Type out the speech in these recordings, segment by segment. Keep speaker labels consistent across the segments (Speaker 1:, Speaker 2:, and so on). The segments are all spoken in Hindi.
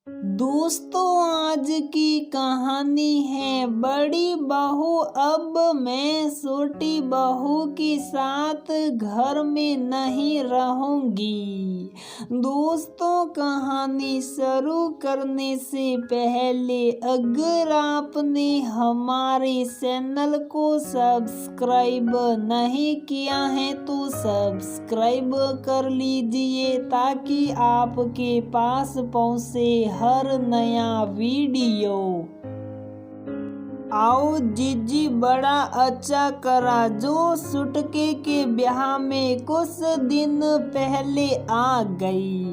Speaker 1: दोस्तों, आज की कहानी है बड़ी बहू अब मैं छोटी बहू के साथ घर में नहीं रहूंगी। दोस्तों, कहानी शुरू करने से पहले अगर आपने हमारे चैनल को सब्सक्राइब नहीं किया है तो सब्सक्राइब कर लीजिए ताकि आपके पास पहुंचे हर नया वीडियो। आओ जीजी बड़ा अच्छा करा जो सुटके के ब्याह में कुछ दिन पहले आ गई।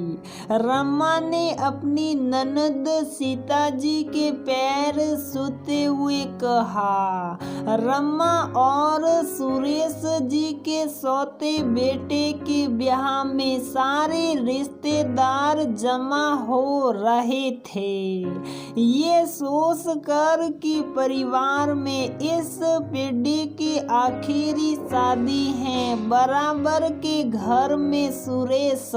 Speaker 1: रमा ने अपनी ननद सीता जी के पैर छूते हुए कहा। रमा और सुरेश जी के सौते बेटे के ब्याह में सारे रिश्तेदार जमा हो रहे थे। ये सोच कर कि परिवार में इस पीढ़ी की आखिरी शादी है, बराबर के घर में सुरेश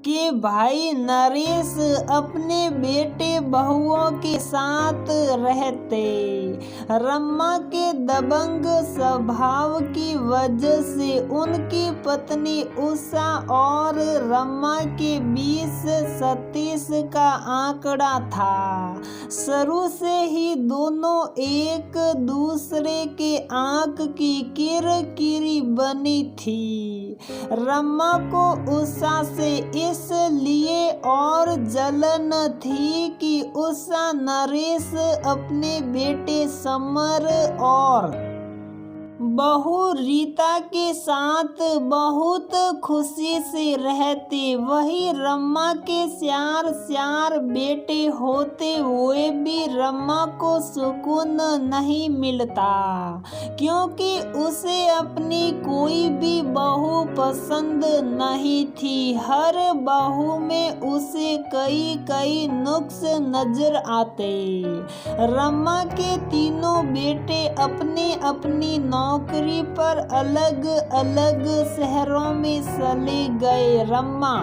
Speaker 1: के भाई नरेश अपने बेटे बहुओं के साथ रहते। रमा के दबंग स्वभाव की वजह से उनकी पत्नी उषा और रमा के बीच 37 का आंकड़ा था। शुरू से ही दोनों एक दूसरे के आंख की किरकिरी बनी थी। रमा को उषा से इसलिए और जलन थी कि उषा नरेश अपने बेटे समर और बहू रीता के साथ बहुत खुशी से रहते। वही रमा के चार बेटे होते हुए भी रमा को सुकून नहीं मिलता, क्योंकि उसे अपनी कोई भी बहू पसंद नहीं थी। हर बहू में उसे कई नुक्स नजर आते। रमा के तीनों बेटे अपनी अपनी नौकरी पर अलग अलग शहरों में चले गए। रमा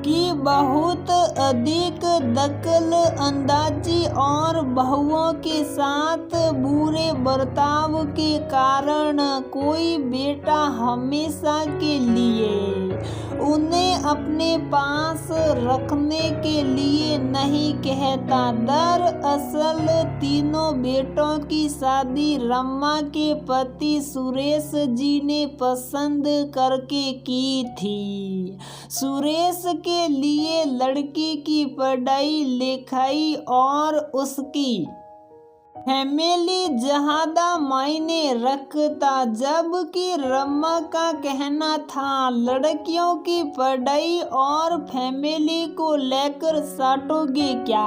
Speaker 1: की बहुत अधिक दखल अंदाजी और बहुओं के साथ बुरे बर्ताव के कारण कोई बेटा हमेशा के लिए उन्हें अपने पास रखने के लिए नहीं कहता। दरअसल तीनों बेटों की शादी रमा के पति सुरेश जी ने पसंद करके की थी। सुरेश के लिए लड़की की पढ़ाई लिखाई और उसकी फैमिली ज्यादा मायने रखता, जबकि रमा का कहना था लड़कियों की पढ़ाई और फैमिली को लेकर साटोगे क्या।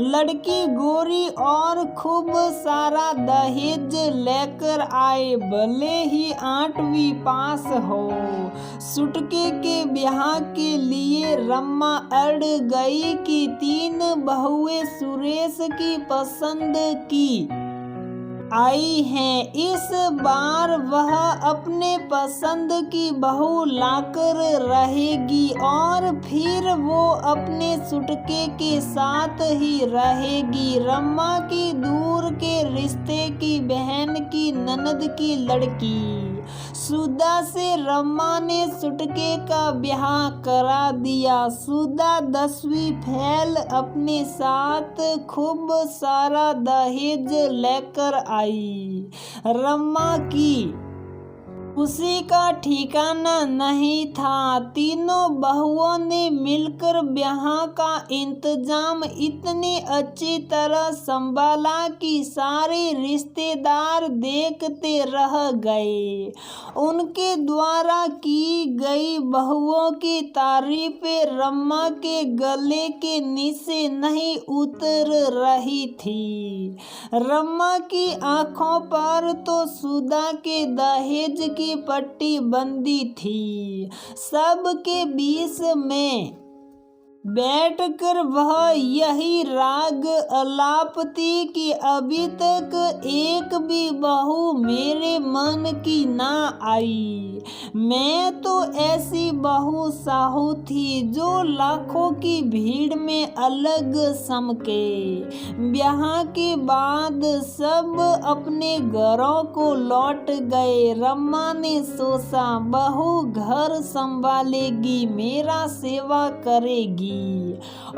Speaker 1: लड़की गोरी और खूब सारा दहेज लेकर आए, भले ही 8वीं पास हो। सुटके के ब्याह के लिए रमा अड़ गई कि 3 बहुएं सुरेश की पसंद की आई हैं। इस बार वह अपने पसंद की बहू लाकर रहेगी और फिर वो अपने सुटके के साथ ही रहेगी। रमा की दूर के रिश्ते की बहन की ननद की लड़की सुधा से रमा ने सुटके का ब्याह करा दिया। सुधा 10वीं फेल अपने साथ खूब सारा दहेज लेकर आई। रमा की खुशी का ठिकाना नहीं था। तीनों बहुओं ने मिलकर ब्याह का इंतजाम इतनी अच्छी तरह संभाला कि सारे रिश्तेदार देखते रह गए। उनके द्वारा की गई बहुओं की तारीफें रमा के गले के नीचे नहीं उतर रही थी। रमा की आंखों पर तो सुधा के दहेज की पट्टी बंदी थी। सबके बीच में बैठकर वह यही राग अलापती कि अभी तक एक भी बहू मेरे मन की ना आई। मैं तो ऐसी बहू साहू थी जो लाखों की भीड़ में अलग समके। ब्याह के बाद सब अपने घरों को लौट गए। रमा ने सोचा बहू घर संभालेगी, मेरा सेवा करेगी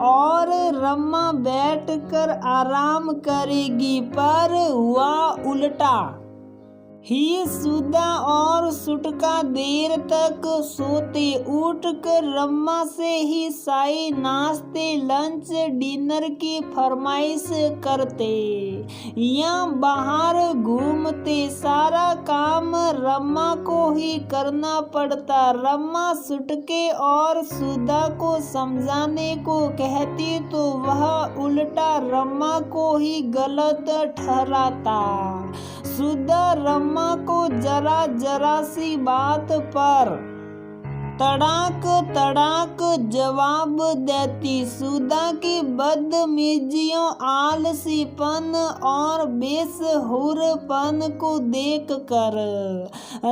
Speaker 1: और रमा बैठकर आराम करेगी। पर हुआ उल्टा ही। सुधा और सुटका देर तक सोते, उठकर रमा से ही शाही नाश्ते, लंच, डिनर की फरमाइश करते या बाहर घूमते। सारा काम रमा को ही करना पड़ता। रमा सुटके और सुधा को समझाने को कहती तो वह उल्टा रमा को ही गलत ठहराता। सुधा रमा को जरा जरा सी बात पर तड़ाक तड़ाक जवाब देती। सुधा की बदतमीजियों, आलसीपन और बेसहुरपन को देखकर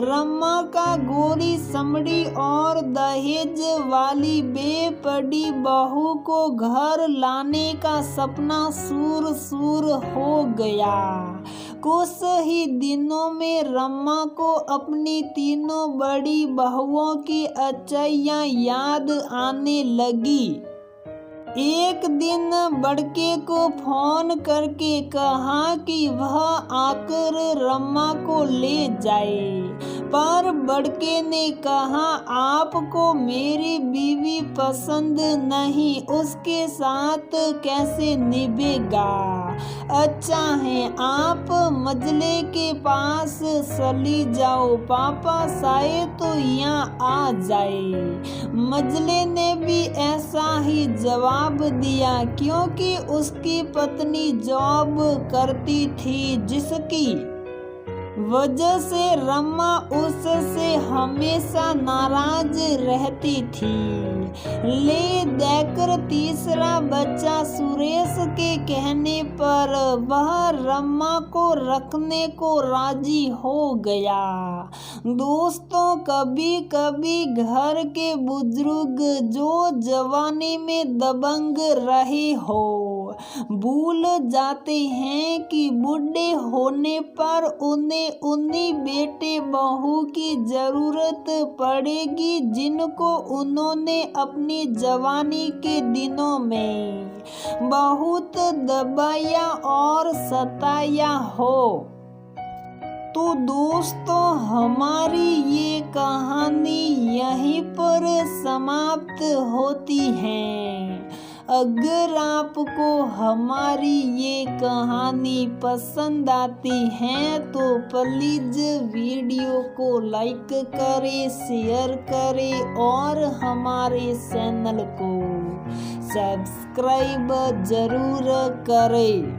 Speaker 1: रमा का गोरी समड़ी और दहेज वाली बेपड़ी बहू को घर लाने का सपना सूर सूर हो गया। कुछ ही दिनों में रमा को अपनी तीनों बड़ी बहुओं की अच्छाइयाँ याद आने लगी। एक दिन बड़के को फोन करके कहा कि वह आकर रमा को ले जाए, पर बड़के ने कहा आपको मेरी बीवी पसंद नहीं, उसके साथ कैसे निभेगा। अच्छा है आप मजले के पास चली जाओ, पापा शायद तो यहाँ आ जाए। मजले ने भी ऐसा ही जवाब दिया, क्योंकि उसकी पत्नी जॉब करती थी जिसकी वजह से रमा उससे हमेशा नाराज रहती थी। ले देकर तीसरा बच्चा सुरेश के कहने पर वह रमा को रखने को राजी हो गया। दोस्तों, कभी कभी घर के बुजुर्ग जो जवानी में दबंग रहे हो भूल जाते हैं कि बूढ़े होने पर उन्हें उन्हीं बेटे बहू की जरूरत पड़ेगी जिनको उन्होंने अपनी जवानी के दिनों में बहुत दबाया और सताया हो। तो दोस्तों, हमारी ये कहानी यहीं पर समाप्त होती है। अगर आपको हमारी ये कहानी पसंद आती है तो प्लीज़ वीडियो को लाइक करें, शेयर करें और हमारे चैनल को सब्सक्राइब जरूर करें।